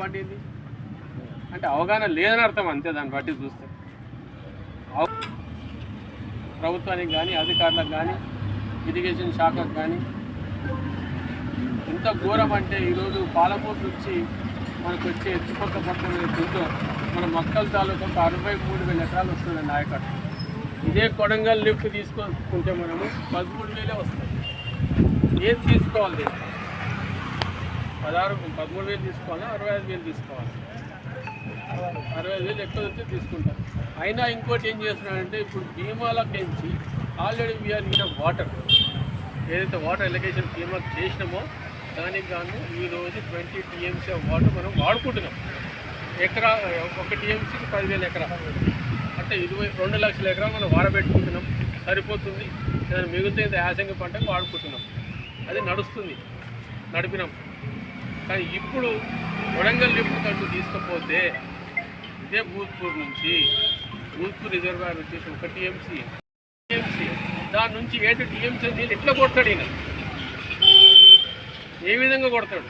అంటే ఏంది? అంటే అవగాహన లేదని అర్థం అంతే. దాన్ని బట్టి చూస్తే ప్రభుత్వానికి కానీ అధికారులకు కానీ ఇరిగేషన్ శాఖకు కానీ ఎంత ఘోరం అంటే ఈరోజు పాలమూరు నుంచి మనకు వచ్చే ఎత్తుపక్క పక్కన దీంట్లో మన మక్కల తాలూకు ఒక 63,000 ఎకరాలు వస్తుంది నాయకట్టు. ఇదే కొడంగల్ లిఫ్ట్ తీసుకుంటే మనము 13,000 వస్తుంది. ఏది తీసుకోవాలి? 13,000 తీసుకోవాలా, 65,000 తీసుకోవాలి? 65,000 ఎక్కువ వస్తే తీసుకుంటారు. అయినా ఇంకోటి ఏం చేస్తున్నారంటే ఇప్పుడు భీమాలకు పెంచి ఆల్రెడీ వీఆర్ ఇన్ వాటర్, ఏదైతే వాటర్ ఎలిగేషన్ భీమాకు చేసినామో దానికి గాను ఈరోజు 20 TMC ఆఫ్ వాటర్ మనం వాడుకుంటున్నాం. ఎకరా ఒక TMCకి 10,000 ఎకరాలు అంటే 22 లక్షల ఎకరాలు మనం వాడబెట్టుకుంటున్నాం. సరిపోతుంది. దాన్ని మిగులుతుంది యాసంగి పంటకు వాడుకుంటున్నాం. అది నడుస్తుంది, నడిపినాం. కానీ ఇప్పుడు కొడంగల్ లిఫ్ట్ కంటూ తీసుకపోతే ఇదే భూత్పూర్ నుంచి భూత్పూర్ రిజర్వాయర్ వచ్చేసి 1 TMC దాని నుంచి 7 TMC నీళ్ళు ఎట్లా కొడతాడు ఈయన? ఏ విధంగా కొడతాడు?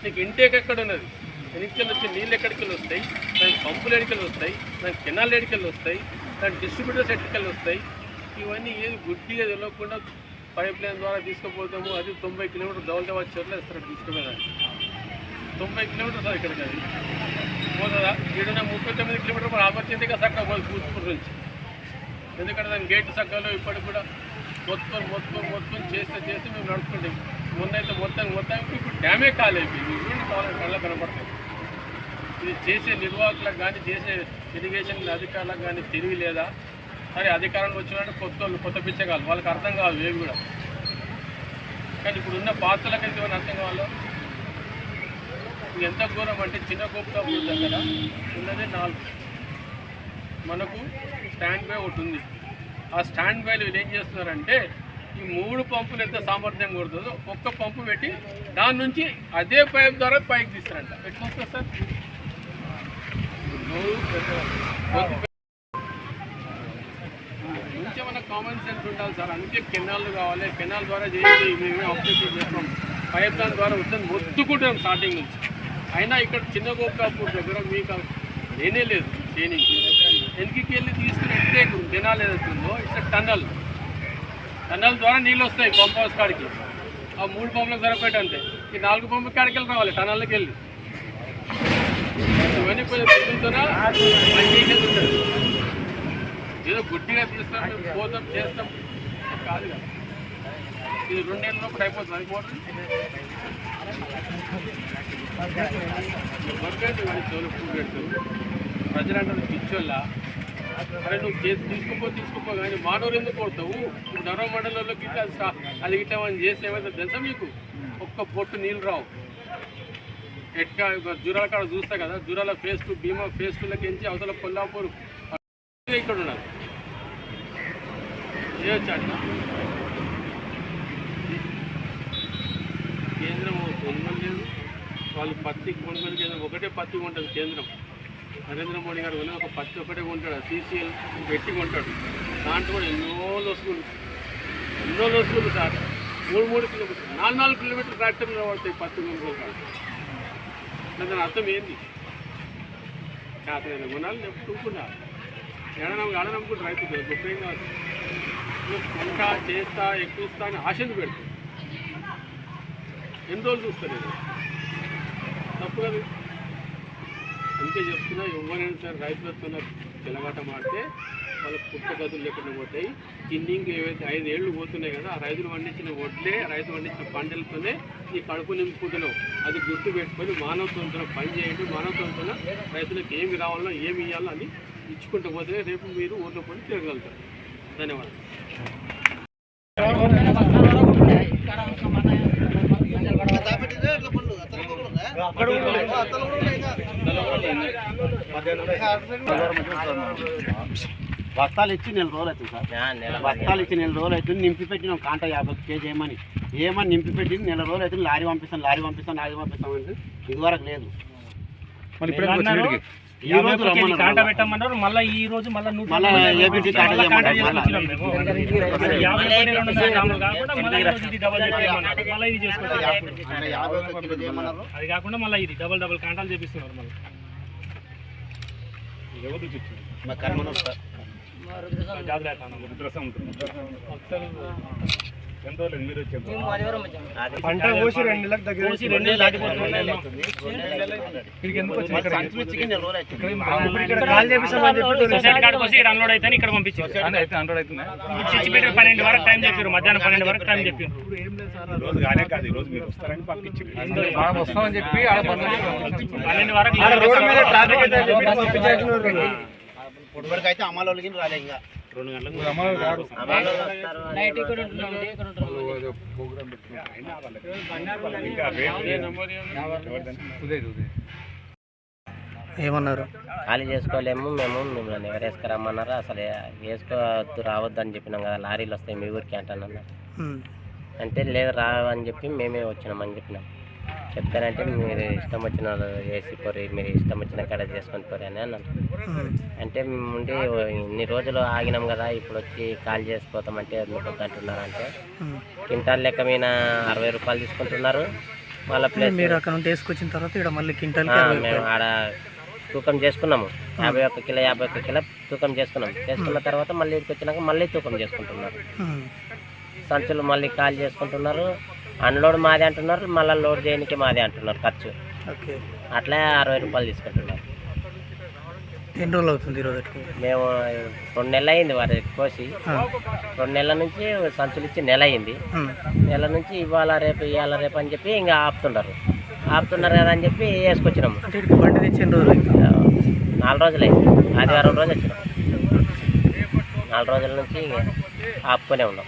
నీకు ఇంటేక్ ఎక్కడ ఉన్నది? వెనక్కి వచ్చే నీళ్ళు ఎక్కడికి వస్తాయి? దానికి పంపులు ఎడికలు వస్తాయి, దానికి కెనాల్ ఎడికలు వస్తాయి, దానికి డిస్ట్రిబ్యూటర్స్ ఎడికలు వస్తాయి. ఇవన్నీ ఏది గుడ్డిగా తెలియకుండా పైప్ లైన్ ద్వారా తీసుకుపోతాము. అది 90 కిలోమీటర్లు దౌలతాబాద్ చెరువులో ఇస్తారు తీసుకునేదాన్ని. 90 కిలోమీటర్స్ అది ఇక్కడికి అది పోతుందా? 39 కిలోమీటర్లు మరి ఆపర్చునిటీగా సక్క పోదు భూత్పూర్ నుంచి. ఎందుకంటే దాని గేట్ సక్కలో ఇప్పటికి కూడా మొత్తం చేస్తే మేము నడుపుకుంటాం. మొన్నైతే మొత్తం ఇప్పుడు డ్యామే కాలేదు. చూడండి కావాలని కళ్ళ కనబడతాయి. ఇది చేసే నిర్వాహకులకు కానీ చేసే ఇరిగేషన్ అధికారులకు కానీ తెలివి లేదా? సరే అధికారంలో వచ్చినట్టు కొత్త పిచ్చగాలు వాళ్ళకి అర్థం కాదు ఏవి కూడా. కానీ ఇప్పుడు ఉన్న పాత్రలకైతే ఏమైనా అర్థం కావాలో. ఇది ఎంత ఘోరం అంటే చిన్న గోపుతాపూర్ దగ్గర ఉన్నది 4. మనకు స్టాండ్ బై ఒకటి ఉంది. ఆ స్టాండ్ బైలు వీళ్ళు ఏం చేస్తున్నారంటే ఈ 3 పంపులు ఎంత సామర్థ్యం కొడుతుందో ఒక్క పంపు పెట్టి దాని నుంచి అదే పైప్ ద్వారా పైకి తీస్తారంట. ఎట్లా వస్తుంది సార్? కొంచెం మన కామన్ సెన్స్ ఉండాలి సార్. అందుకే కెనాల్ కావాలి. కెనాల్ ద్వారా చేసి మేము ఆబ్జెక్టివ్ చేస్తాం. పైప్ దాని ద్వారా వస్తుంది మొత్తుకుంటాం స్టార్టింగ్ నుంచి. అయినా ఇక్కడ చిన్న గోపురాపూర్ దగ్గర మీకు లేనే లేదు ట్రైనింగ్. వెనక్కి వెళ్ళి తీసుకుని ఎట్టే కెనాల్ ఏదైతుందో ఇట్స్ టన్నల్ ద్వారా నీళ్ళు వస్తాయి పంప్ హౌస్ కాడికి. ఆ 3 పంపులకు సరిపోయేట అంతే. ఈ 4 పంపుల కాడికి వెళ్ళి రావాలి టన్నల్కి వెళ్ళి. ఇవన్నీ కొంచెం తిరుగుతున్నా చేసేది ఉంటుంది. ఏదో గుడ్డిగా తీస్తాం, పోతాం, చేస్తాం కాదు కదా. ఇది 2 నెలల లోపల అయిపోతుంది. అది పోతుంది చెవులు పూలు పెడుతుంది. ప్రజలంటే పిచ్చోళ్ళ అరే నువ్వు తీసుకోపో కానీ మానవులు ఎందుకు కొడతావు? ఇప్పుడు నరవ మండలంలో గిట్లా అది గిట్లా మనం చేస్తే ఏమైతే తెలుసా మీకు? ఒక్క పొట్టు నీళ్ళు రావు. ఎట్లా జూరాల కాడ చూస్తా కదా, జూరాల ఫేస్ 2 భీమా ఫేస్ 2లకి ఎంచి అవతల కొల్లాపూర్ ఇక్కడ ఉన్నది. చేయొచ్చు అట్లా. కేంద్రం కొనుగోలు లేదు. వాళ్ళు పత్తి కొనుగోలు కేంద్రం ఒకటే పత్తి ఉంటుంది కేంద్రం. నరేంద్ర మోడీ గారు ఒక పత్తి ఒకటే కొంటాడు. CCL పెట్టి కొంటాడు. దాంట్లో కూడా ఎన్నో లొసుగులు సార్. 3 కిలోమీటర్లు 4 కిలోమీటర్లు ట్రాక్టర్లు పడతాయి పత్తి కొనుగోలు కాదు. దాని అర్థం ఏంది? చేతనైనా కొనాలి లేకపోతే చూపుకున్నారు. ఎడనమ్ముకుంటే రైతు గొప్ప ఏం కాదు. కొంటా చేస్తా ఎక్కువ ఇస్తా అని ఆశను పెడతాడు. ఎన్ని రోజులు చూస్తారు? ఇది తప్పు కదా. అందుకే చెప్తున్నా, ఎవరైనా సరే రైతులతో తెలగాట మాడితే వాళ్ళ పుట్టగదులు లేకుండా పోతాయి. కిన్నింగ్ ఏవైతే 5 ఏళ్ళు పోతున్నాయి కదా, ఆ రైతులు పండించిన వడ్లే, రైతు పండించిన పంటలతోనే ఈ కడుపు నింపుకుంటున్నాం. అది గుర్తు పెట్టుకొని మానవత్వంతో పని చేయండి. మానవత్వంతో రైతులకు ఏమి రావాలో ఏమి ఇవ్వాలో అని ఇచ్చుకుంటూ పోతే రేపు మీరు ఊర్లో పని తిరగలుగుతారు. ధన్యవాదాలు. బస్తాలు ఇచ్చి 4 రోజులు అవుతుంది సార్. బస్తాలు ఇచ్చి 4 రోజులు అవుతుంది. నింపి పెట్టినాం కాంట 50 కేజీ ఏమని నింపి పెట్టి 4 రోజులు అవుతుంది. లారీ పంపిస్తాం అంటే ఇదివరకు లేదు. ఈ రోజు రమ్మన్నారు కాంటా పెట్టమన్నారు. మళ్ళీ ఈ రోజు మళ్ళీ ఏబీసీ కాంటా చేయమన్నారు. చేసుకొచ్చినాం మేము. అది 50 కోటి 2 గ్రాములు కాకుండా మళ్ళీ ఈ రోజు ఇది డబల్ చెప్పమన్నారు. మళ్ళీ ఇది చేసుకొచ్చాం. 51 కిలో చేయమన్నారు. అది కాకుండా మళ్ళీ ఇది డబల్ కాంటాలు చేపిస్తున్నారు మళ్ళీ. మా కర్మను సార్ పంట కోసి 2 నెలలకు దగ్గర 2 నెలలు దాటిపోతుంది. సొసైటీ కాడికి వచ్చి అన్లోడ్ అయితే ఇక్కడ పంపించారు. చిచ్చిపేట 12 వరకు టైం చెప్పారు. మధ్యాహ్నం 12 వరకు టైం చెప్పారు. 12 వరకు ఇప్పటికైతే అమలు రాలే ఇంకా 2 గంటలకు ఏమన్నారు? ఖాళీ చేసుకోలేము మేము, మిమ్మల్ని ఎవరు వేసుకురమ్మన్నారు. అసలు వేసుకోవద్దు రావద్దు అని చెప్పినాం కదా, లారీలు వస్తాయి మీ ఊరికి అంటానన్నారు. అంటే లేదు రావని చెప్పి మేమే వచ్చినామని చెప్పినాం. చెప్తానంటే మీరు ఇష్టం వచ్చిన వేసి పోరి, మీరు ఇష్టం వచ్చిన కాడ చేసుకొని పోరి అని అన్నారు. అంటే మేము ఉండి ఇన్ని రోజులు ఆగినాం కదా, ఇప్పుడు వచ్చి కాల్ చేసిపోతామంటే మీకు వద్దంటున్నారు. అంటే క్వింటాల్ లెక్క మీద 60 రూపాయలు తీసుకుంటున్నారు. మళ్ళీ ప్లస్ మీరు అక్కడ నుండి వేసుకొచ్చిన తర్వాత ఇక్కడ మళ్ళీ క్వింటాల్ మేము ఆడ తూకం చేసుకున్నాము. 51 కిలో 51 కిలో తూకం చేసుకున్నాం. చేసుకున్న తర్వాత మళ్ళీ ఇక్కడికి వచ్చినాక మళ్ళీ తూకం చేసుకుంటున్నారు. సంచులు మళ్ళీ కాల్ చేసుకుంటున్నారు. అన్లోడ్ మాదే అంటున్నారు, మళ్ళీ లోడ్ చేయడానికి మాదే అంటున్నారు ఖర్చు. అట్లా 60 రూపాయలు తీసుకుంటున్నారు. ఎన్ని రోజులు అవుతుంది ఈరోజు? మేము 2 నెలలు అయింది వారి కోసి. 2 నెలల నుంచి సంచులు ఇచ్చి నెల అయింది. నెల నుంచి ఇవాళ రేపు అని చెప్పి ఇంకా ఆపుతున్నారు కదా అని చెప్పి వేసుకొచ్చినాము. బండి తెచ్చి ఎన్ని రోజులు అయింది? 4 రోజులు అయింది. ఆదివారం రోజు వచ్చినాం. 4 రోజుల నుంచి ఆపుకొనే ఉన్నాం.